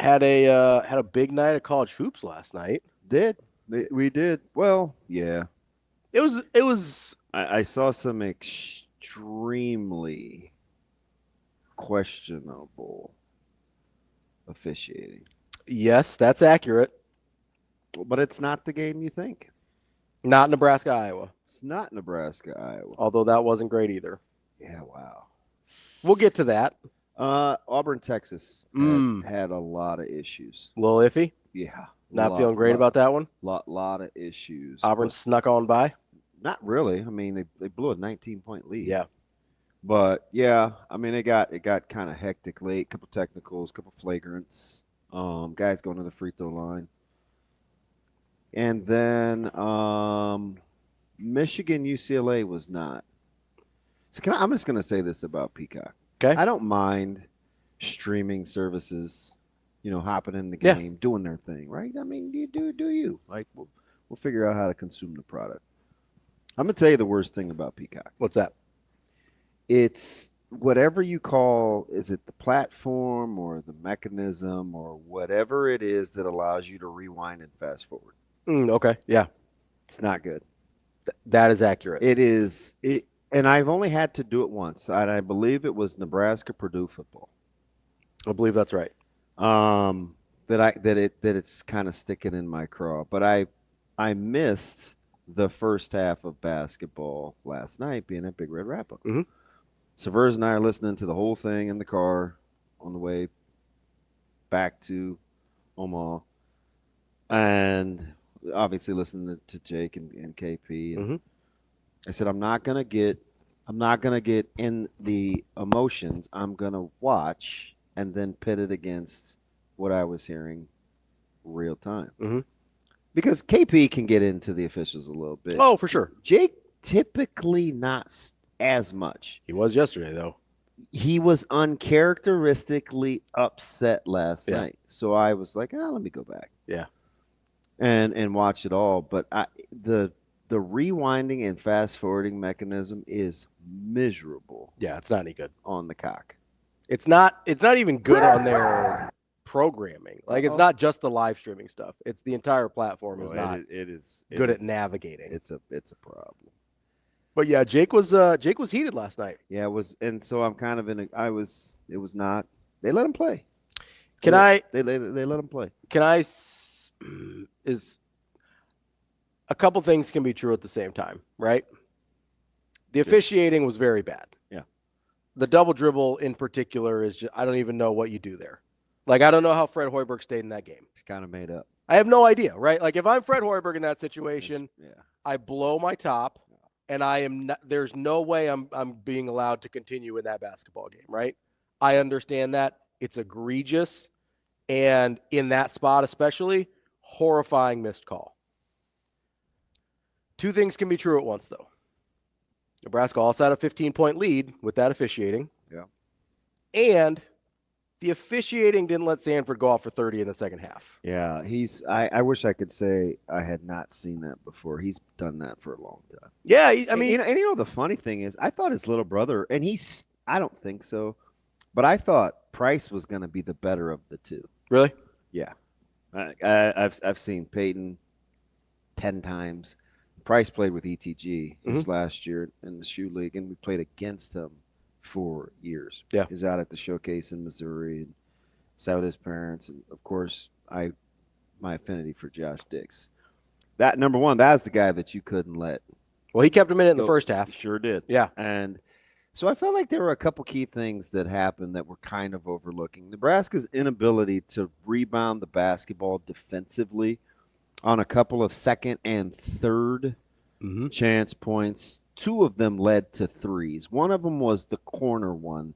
had a big night of college hoops last night. We did. Well, yeah. It was I saw some extremely questionable officiating. yes, that's accurate. But it's not the game you think. Not Nebraska, Iowa. It's not Nebraska, Iowa. Although that wasn't great either. Yeah, wow. We'll get to that. Auburn, Texas had a lot of issues. A little iffy. Yeah. Not feeling great about that one. Lot of issues. Auburn snuck on by. Not really. I mean, they blew a 19-point lead. Yeah. But yeah, I mean, it got kind of hectic late. Couple technicals, couple flagrants. Guys going to the free throw line, and then Michigan UCLA was not. So I'm just gonna say this about Peacock. Okay. I don't mind streaming services, hopping in the game, doing their thing, right? I mean, you do you. Like we'll figure out how to consume the product. I'm gonna tell you the worst thing about Peacock. What's that? It's whatever you call, is it the platform or the mechanism or whatever it is that allows you to rewind and fast forward. Okay. Yeah. It's not good. That is accurate. It is. And I've only had to do it once, and I believe it was Nebraska Purdue football. I believe that's right. It's kind of sticking in my craw. But I missed the first half of basketball last night, being at Big Red Rapper. Mm-hmm. So Vers and I are listening to the whole thing in the car on the way back to Omaha, and obviously listening to Jake and KP. And I said, I'm not gonna get in the emotions. I'm gonna watch and then pit it against what I was hearing real time. Because KP can get into the officials a little bit. Oh, for sure. Jake typically not as much. He was yesterday, though. He was uncharacteristically upset last night. So I was like, let me go back. Yeah. And watch it all. But the rewinding and fast forwarding mechanism is miserable. Yeah, it's not any good on the cock. It's not even good on their programming. Like, it's not just the live streaming stuff. It's the entire platform is not good at navigating. It's a problem. But yeah, Jake was heated last night. Yeah, it was, and so I'm kind of it was not. They let him play. They let him play. Is a couple things can be true at the same time, right? The officiating was very bad. Yeah. The double dribble in particular is just, I don't even know what you do there. Like, I don't know how Fred Hoiberg stayed in that game. It's kind of made up. I have no idea, right? Like, if I'm Fred Hoiberg in that situation, I blow my top. And I am not, there's no way I'm being allowed to continue in that basketball game, right? I understand that. It's egregious. And in that spot especially, horrifying missed call. Two things can be true at once, though. Nebraska also had a 15-point lead with that officiating. Yeah. And the officiating didn't let Sandfort go off for 30 in the second half. Yeah, I wish I could say I had not seen that before. He's done that for a long time. Yeah, I mean, the funny thing is, I thought his little brother, and I don't think so, but I thought Price was going to be the better of the two. Really? Yeah. I've seen Payton 10 times. Price played with ETG this last year in the shoe league, and we played against him for years. Yeah. He's out at the showcase in Missouri and sat with his parents. And of course, my affinity for Josh Dix. That number one, that's the guy that you couldn't let. Well, he kept him in the first half. He sure did. Yeah. And so I felt like there were a couple key things that happened that were kind of overlooking. Nebraska's inability to rebound the basketball defensively on a couple of second and third chance points. Two of them led to threes. One of them was the corner one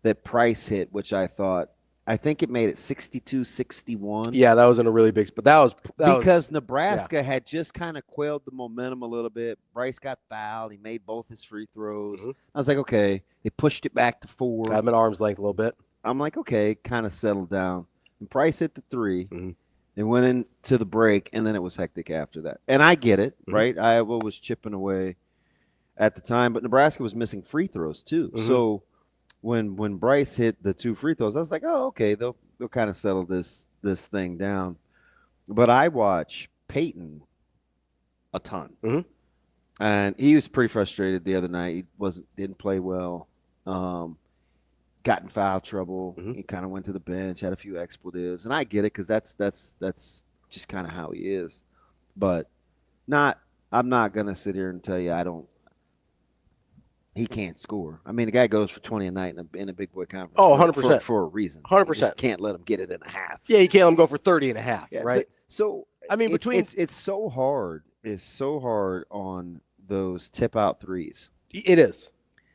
that Price hit, which I think it made it 62-61. Yeah, that was in a really big spot. That was because Nebraska had just kind of quailed the momentum a little bit. Bryce got fouled. He made both his free throws. I was like, okay. They pushed it back to 4. Got him at arm's length a little bit. I'm like, okay, kind of settled down. And Price hit the 3. They went into the break, and then it was hectic after that. And I get it, right? Iowa was chipping away at the time, but Nebraska was missing free throws too. So when Bryce hit the 2 free throws, I was like, oh, okay, they'll kind of settle this thing down. But I watch Payton a ton, and he was pretty frustrated the other night. He didn't play well, got in foul trouble. He kind of went to the bench, had a few expletives, and I get it because that's just kind of how he is. But I'm not gonna sit here and tell you he can't score. I mean, the guy goes for 20 a night in a big boy conference. Oh, 100%. For a reason. 100%. You just can't let him get it in a half. Yeah, you can't let him go for 30 and a half, right? So, I mean, it's so hard. It's so hard on those tip-out threes. It is.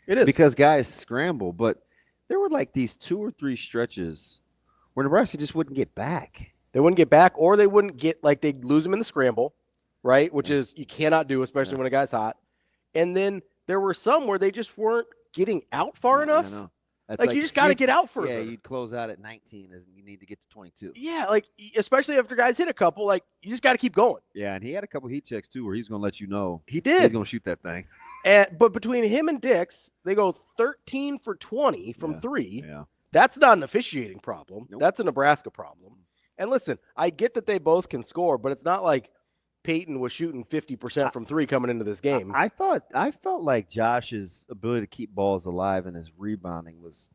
Because guys scramble, but there were like these 2 or 3 stretches where Nebraska just wouldn't get back. They wouldn't get back, or they wouldn't get, like, they'd lose them in the scramble, right, which is you cannot do, especially when a guy's hot. And then there were some where they just weren't getting out far enough. Like you just got to get out further. Yeah, you'd close out at 19 and you need to get to 22. Yeah, like especially after guys hit a couple, like you just got to keep going. Yeah, and he had a couple heat checks too where he's going to let you know. He did. He's going to shoot that thing. But between him and Dix, they go 13 for 20 from 3. Yeah. That's not an officiating problem. Nope. That's a Nebraska problem. And listen, I get that they both can score, but it's not like Payton was shooting 50% from 3 coming into this game. I felt like Josh's ability to keep balls alive and his rebounding was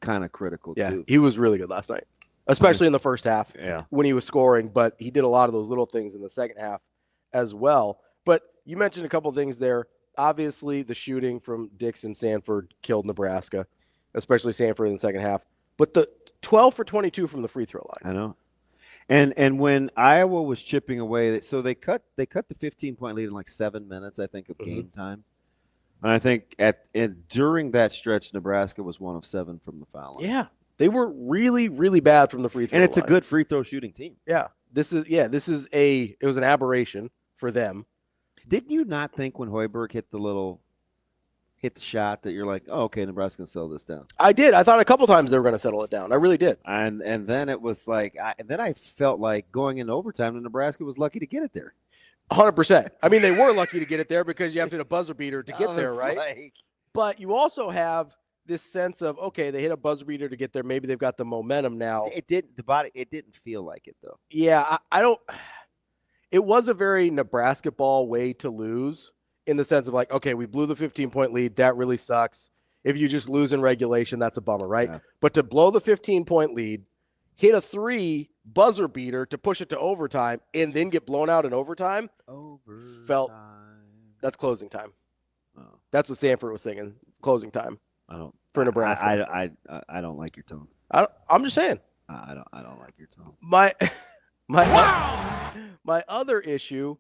kind of critical too. He was really good last night, especially in the first half when he was scoring, but he did a lot of those little things in the second half as well. But you mentioned a couple of things there. Obviously, the shooting from Dix and Sandfort killed Nebraska, especially Sandfort in the second half. But the 12 for 22 from the free throw line. I know. And when Iowa was chipping away, so they cut the 15-point lead in like 7 minutes, I think, of game time. And I think during that stretch, Nebraska was 1 of 7 from the foul line. Yeah, they were really, really bad from the free throw line. And it's a good free throw shooting team. Yeah, it was an aberration for them. Didn't you not think when Hoiberg hit the shot that you're like, oh, okay, Nebraska's going to settle this down? I did. I thought a couple times they were going to settle it down. I really did. And then it was like, I felt like going into overtime, and Nebraska was lucky to get it there. 100%. I mean, they were lucky to get it there because you have to hit a buzzer beater to get there, right? But you also have this sense of, okay, they hit a buzzer beater to get there. Maybe they've got the momentum now. It didn't feel like it, though. Yeah, I don't – it was a very Nebraska ball way to lose. In the sense of like, okay, we blew the 15-point lead. That really sucks. If you just lose in regulation, that's a bummer, right? Yeah. But to blow the 15-point lead, hit a 3 buzzer beater to push it to overtime, and then get blown out in overtime, that's closing time. Oh. That's what Sandfort was singing, closing time. For Nebraska. I don't like your tone. I'm just saying. I don't like your tone. My other issue,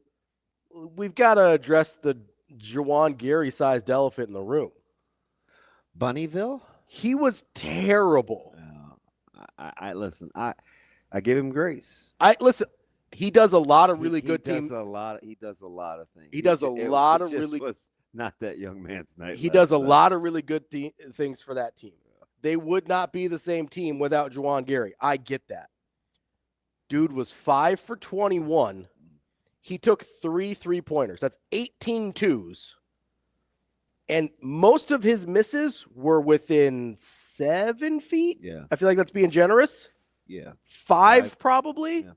we've got to address the Juwan Gary sized elephant in the room. Bunnyville? He was terrible. I listen. I give him grace. He does a lot of really good teams. He does a lot of things. He does a lot of really. Was not that young man's night. He does a lot of really good things for that team. They would not be the same team without Juwan Gary. I get that. Dude was 5 for 21. He took 3 3-pointers. That's 18 twos. And most of his misses were within 7 feet. Yeah. I feel like that's being generous. Yeah. 5 probably. Yeah.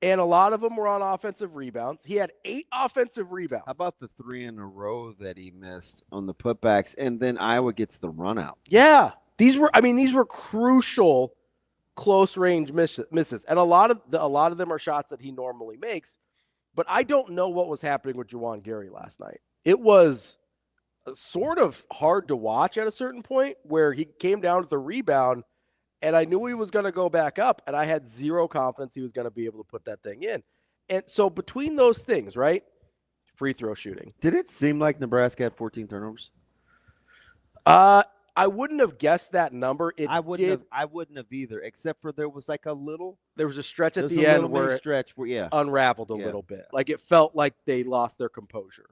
And a lot of them were on offensive rebounds. He had 8 offensive rebounds. How about the 3 in a row that he missed on the putbacks? And then Iowa gets the run out. Yeah. These were crucial close range misses. And a lot of them are shots that he normally makes. But I don't know what was happening with Juwan Gary last night. It was sort of hard to watch at a certain point where he came down with the rebound, and I knew he was going to go back up, and I had zero confidence he was going to be able to put that thing in. And so between those things, right, free throw shooting. Did it seem like Nebraska had 14 turnovers? I wouldn't have guessed that number. I wouldn't have either, except for there was like a little. There was a stretch at the end where it unraveled a little bit. Like it felt like they lost their composure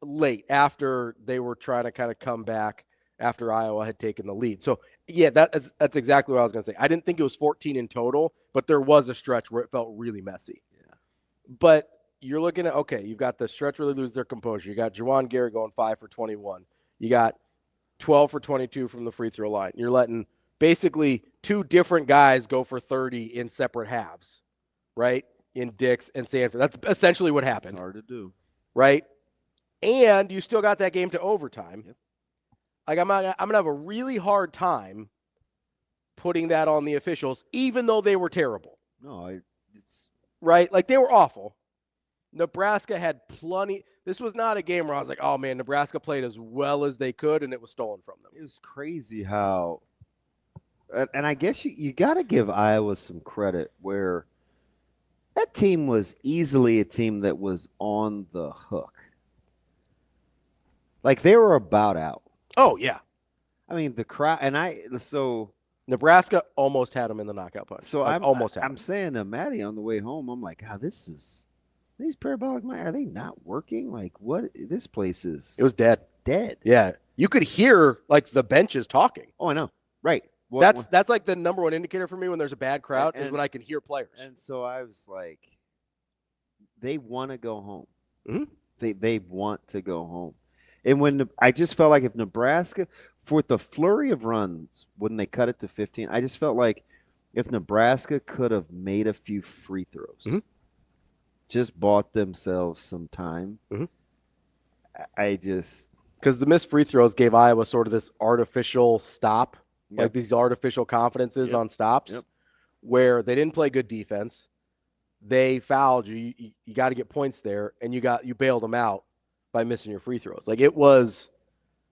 late after they were trying to kind of come back after Iowa had taken the lead. So yeah, that's exactly what I was going to say. I didn't think it was 14 in total, but there was a stretch where it felt really messy. Yeah. But you're looking at, okay, you've got the stretch where they lose their composure. You got Juwan Gary going 5 for 21. You got 12 for 22 from the free throw line. You're letting basically two different guys go for 30 in separate halves, right? In Dix and Sandfort. That's essentially what happened. It's hard to do. Right? And you still got that game to overtime. Yep. Like, I'm going to have a really hard time putting that on the officials, even though they were terrible. No, right? Like, they were awful. Nebraska had plenty. This was not a game where I was like, oh, man, Nebraska played as well as they could, and it was stolen from them. It was crazy how – and I guess you got to give Iowa some credit where that team was easily a team that was on the hook. Like, they were about out. Oh, yeah. I mean, the crowd – and Nebraska almost had them in the knockout punch. So like, I'm saying to Maddie on the way home, I'm like, God, these parabolic mics, are they not working? Like, what? This place is. It was dead. Dead. Yeah. You could hear, like, the benches talking. Oh, I know. Right. That's like the number one indicator for me when there's a bad crowd is when I can hear players. And so I was like, they want to go home. Mm-hmm. They want to go home. And I just felt like if Nebraska, for the flurry of runs, when they cut it to 15, I just felt like if Nebraska could have made a few free throws, just bought themselves some time, because the missed free throws gave Iowa sort of this artificial stop, like these artificial confidences on stops, where they didn't play good defense. They fouled you. You got to get points there, and you bailed them out by missing your free throws. Like, it was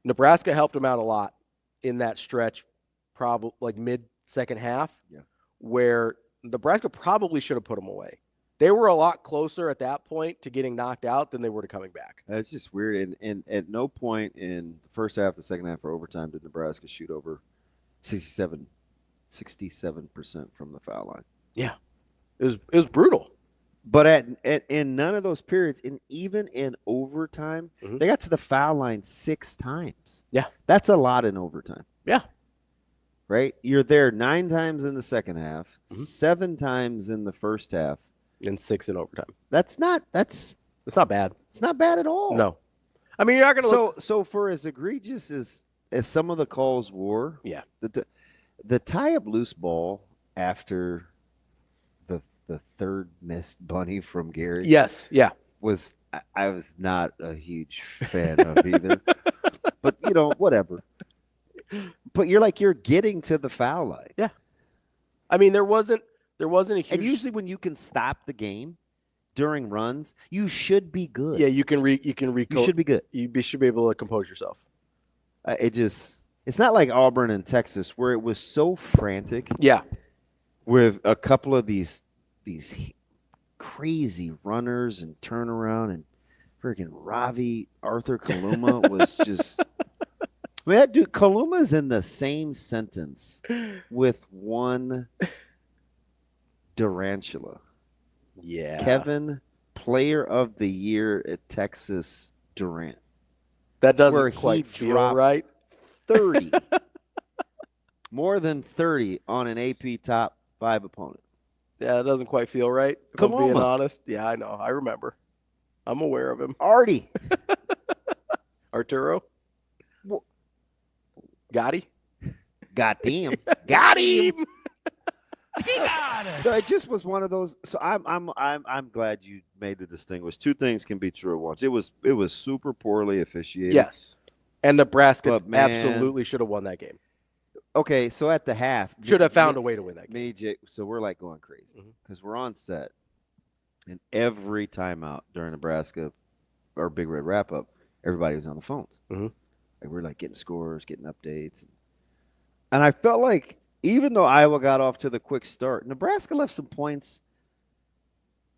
Nebraska helped them out a lot in that stretch, probably like mid-second half, where Nebraska probably should have put them away. They were a lot closer at that point to getting knocked out than they were to coming back. It's just weird. And at no point in the first half, the second half, or overtime did Nebraska shoot over 67% from the foul line. Yeah. It was brutal. But in none of those periods, and even in overtime, they got to the foul line 6 times. Yeah. That's a lot in overtime. Yeah. Right? You're there 9 times in the second half, 7 times in the first half. And 6 in overtime. It's not bad. It's not bad at all. No. I mean, you're not going to So for as egregious as some of the calls were, the tie-up loose ball after the third missed bunny from Gary. Yes, yeah. I was not a huge fan of either. But, whatever. But you're getting to the foul line. Yeah. I mean, there wasn't a huge. And usually when you can stop the game during runs, you should be good. Yeah, you should be good. You should be able to compose yourself. It's not like Auburn and Texas where it was so frantic. Yeah. With a couple of these crazy runners and turnaround, and freaking Ravi, Arthur Kaluma was just. I mean, that dude Kaluma's in the same sentence with one Durantula. Yeah. Kevin, Player of the Year at Texas Durant. That doesn't quite feel right. 30. More than 30 on an AP top 5 opponent. Yeah, it doesn't quite feel right, if I'm being honest. Yeah, I know. I remember. I'm aware of him. Artie. Arturo. Gotti. Got him. Got him. No, it just was one of those. So I'm glad you made the distinguish. 2 things can be true at once. It was super poorly officiated. Yes, and Nebraska absolutely should have won that game. Okay, so at the half, should have found a way to win that game. So we're like going crazy because we're on set, and every timeout during Nebraska or Big Red wrap up, everybody was on the phones. And we're like getting scores, getting updates, and I felt like even though Iowa got off to the quick start, Nebraska left some points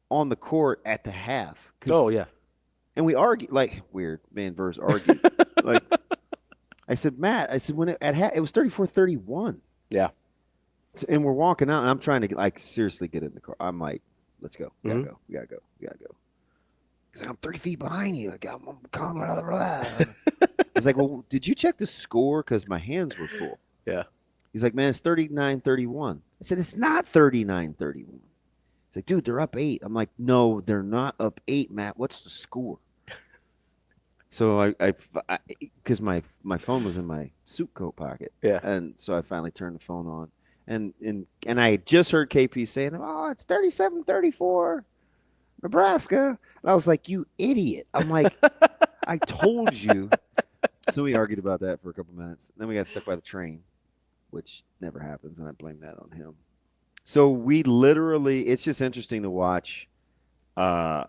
on the court at the half. Oh yeah, and we argued like weird man versus argued like. I said, Matt, when it was 34-31. Yeah. So, and we're walking out, and I'm trying to seriously get in the car. I'm like, let's go. We gotta go. We gotta go. Because I'm 30 feet behind you. I'm calling blah, blah, blah. I was like, well, did you check the score? Because my hands were full. Yeah. He's like, man, it's 39-31. I said, it's not 39-31. He's like, dude, they're up 8. I'm like, no, they're not up 8, Matt. What's the score? So I because my phone was in my suit coat pocket. Yeah. And so I finally turned the phone on. And I had just heard KP saying, "Oh, it's 37-34, Nebraska." And I was like, "You idiot." I'm like, "I told you." So we argued about that for a couple minutes. Then we got stuck by the train, which never happens, and I blame that on him. So we literally, it's just interesting to watch or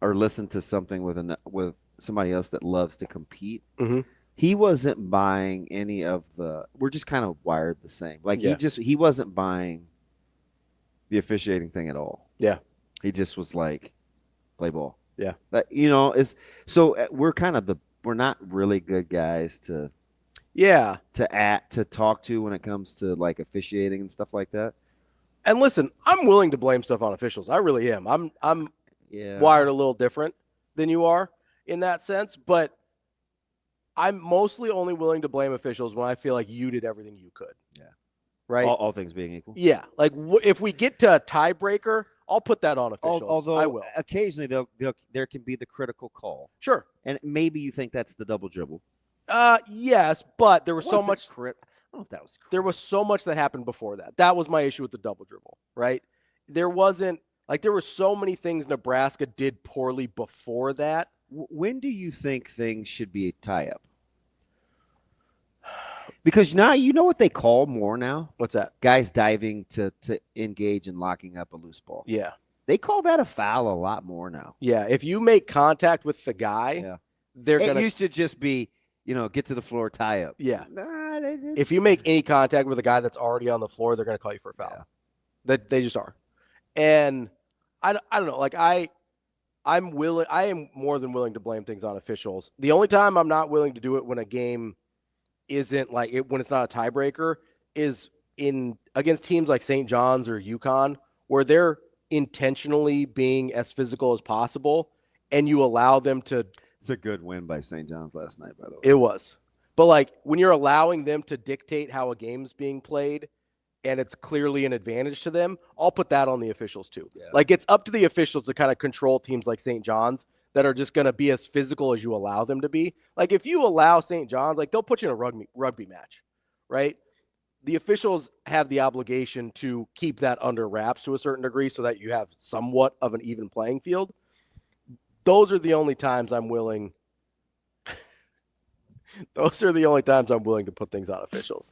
listen to something with somebody else that loves to compete. Mm-hmm. He wasn't buying any of we're just kind of wired the same. Like he wasn't buying the officiating thing at all. Yeah. He just was like, play ball. Yeah. We're not really good guys to talk to when it comes to like officiating and stuff like that. And listen, I'm willing to blame stuff on officials. I really am. I'm wired a little different than you are in that sense, but I'm mostly only willing to blame officials when I feel like you did everything you could. Yeah. Right? All things being equal. Yeah. Like if we get to a tiebreaker, I'll put that on officials. Although I will. Occasionally there can be the critical call. Sure. And maybe you think that's the double dribble. Yes, but there was so much. I don't know if that was. There was so much that happened before that. That was my issue with the double dribble, right? There were so many things Nebraska did poorly before that. When do you think things should be a tie-up? Because now you know what they call more now? What's that? Guys diving to engage in locking up a loose ball. Yeah. They call that a foul a lot more now. Yeah. If you make contact with the guy, it used to just be, get to the floor, tie up. Yeah. If you make any contact with a guy that's already on the floor, they're going to call you for a foul. Yeah. They just are. And I don't know. Like I am more than willing to blame things on officials. The only time I'm not willing to do it when a game isn't when it's not a tiebreaker is against teams like St. John's or UConn, where they're intentionally being as physical as possible, and you allow them to. It's a good win by St. John's last night, by the way. It was. But when you're allowing them to dictate how a game's being played and it's clearly an advantage to them, I'll put that on the officials too. Yeah. It's up to the officials to kind of control teams like St. John's that are just going to be as physical as you allow them to be. If you allow St. John's, they'll put you in a rugby match, right? The officials have the obligation to keep that under wraps to a certain degree so that you have somewhat of an even playing field. Those are the only times I'm willing. Those are the only times I'm willing to put things on officials.